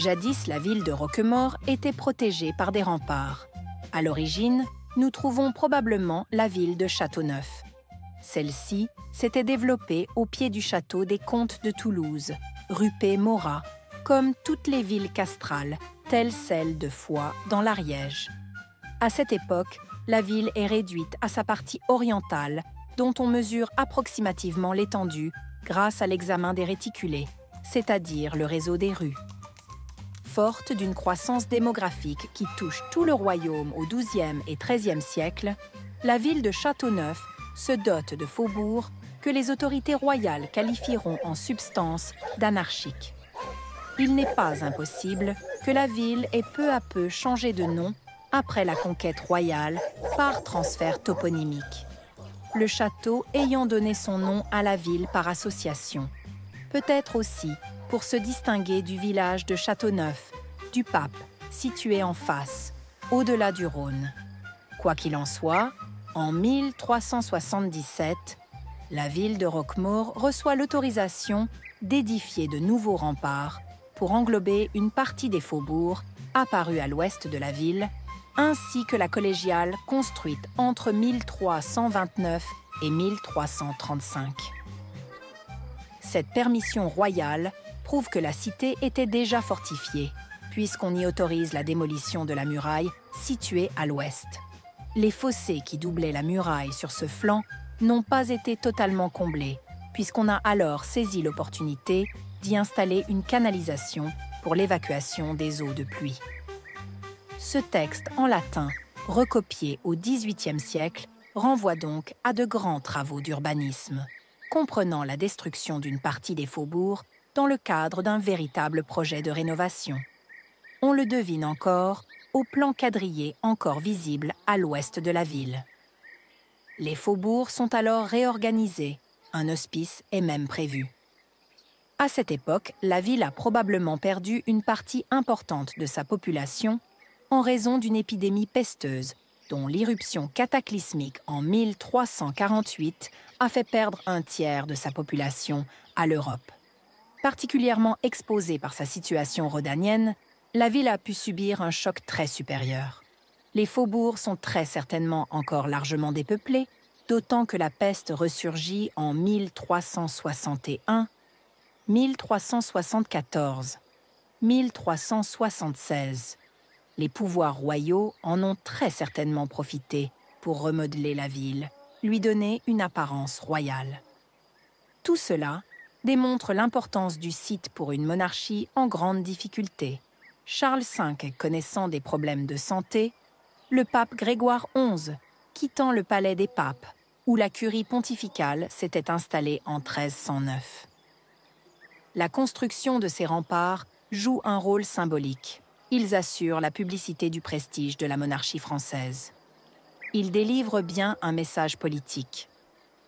Jadis, la ville de Roquemaure était protégée par des remparts. À l'origine, nous trouvons probablement la ville de Châteauneuf. Celle-ci s'était développée au pied du château des comtes de Toulouse, Ruppé-Morat, comme toutes les villes castrales, telles celles de Foix dans l'Ariège. À cette époque, la ville est réduite à sa partie orientale, dont on mesure approximativement l'étendue grâce à l'examen des réticulés, c'est-à-dire le réseau des rues. Forte d'une croissance démographique qui touche tout le royaume au XIIe et XIIIe siècle, la ville de Châteauneuf se dote de faubourgs que les autorités royales qualifieront en substance d'anarchiques. Il n'est pas impossible que la ville ait peu à peu changé de nom après la conquête royale par transfert toponymique. Le château ayant donné son nom à la ville par association. Peut-être aussi pour se distinguer du village de Châteauneuf, du Pape, situé en face, au-delà du Rhône. Quoi qu'il en soit, en 1377, la ville de Roquemaure reçoit l'autorisation d'édifier de nouveaux remparts pour englober une partie des faubourgs apparus à l'ouest de la ville, ainsi que la collégiale construite entre 1329 et 1335. Cette permission royale prouve que la cité était déjà fortifiée, puisqu'on y autorise la démolition de la muraille située à l'ouest. Les fossés qui doublaient la muraille sur ce flanc n'ont pas été totalement comblés, puisqu'on a alors saisi l'opportunité d'y installer une canalisation pour l'évacuation des eaux de pluie. Ce texte en latin, recopié au XVIIIe siècle, renvoie donc à de grands travaux d'urbanisme, comprenant la destruction d'une partie des faubourgs dans le cadre d'un véritable projet de rénovation. On le devine encore au plan quadrillé encore visible à l'ouest de la ville. Les faubourgs sont alors réorganisés, un hospice est même prévu. À cette époque, la ville a probablement perdu une partie importante de sa population en raison d'une épidémie pesteuse dont l'irruption cataclysmique en 1348 a fait perdre un tiers de sa population à l'Europe. Particulièrement exposée par sa situation rhodanienne, la ville a pu subir un choc très supérieur. Les faubourgs sont très certainement encore largement dépeuplés, d'autant que la peste ressurgit en 1361, 1374, 1376. Les pouvoirs royaux en ont très certainement profité pour remodeler la ville, lui donner une apparence royale. Tout cela démontre l'importance du site pour une monarchie en grande difficulté. Charles V connaissant des problèmes de santé, le pape Grégoire XI quittant le palais des papes, où la curie pontificale s'était installée en 1309. La construction de ces remparts joue un rôle symbolique. Ils assurent la publicité du prestige de la monarchie française. Ils délivrent bien un message politique.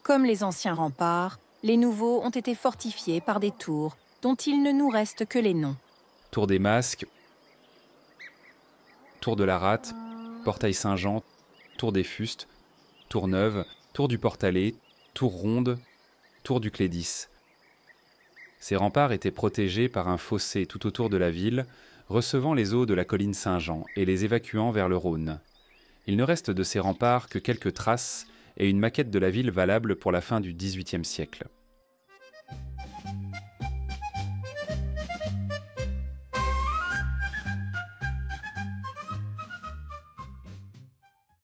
Comme les anciens remparts, les nouveaux ont été fortifiés par des tours dont il ne nous reste que les noms. Tour des Masques, Tour de la Rate, Portail Saint-Jean, Tour des Fustes, Tour Neuve, Tour du Portalet, Tour Ronde, Tour du Clédis. Ces remparts étaient protégés par un fossé tout autour de la ville, recevant les eaux de la colline Saint-Jean et les évacuant vers le Rhône. Il ne reste de ces remparts que quelques traces et une maquette de la ville valable pour la fin du XVIIIe siècle.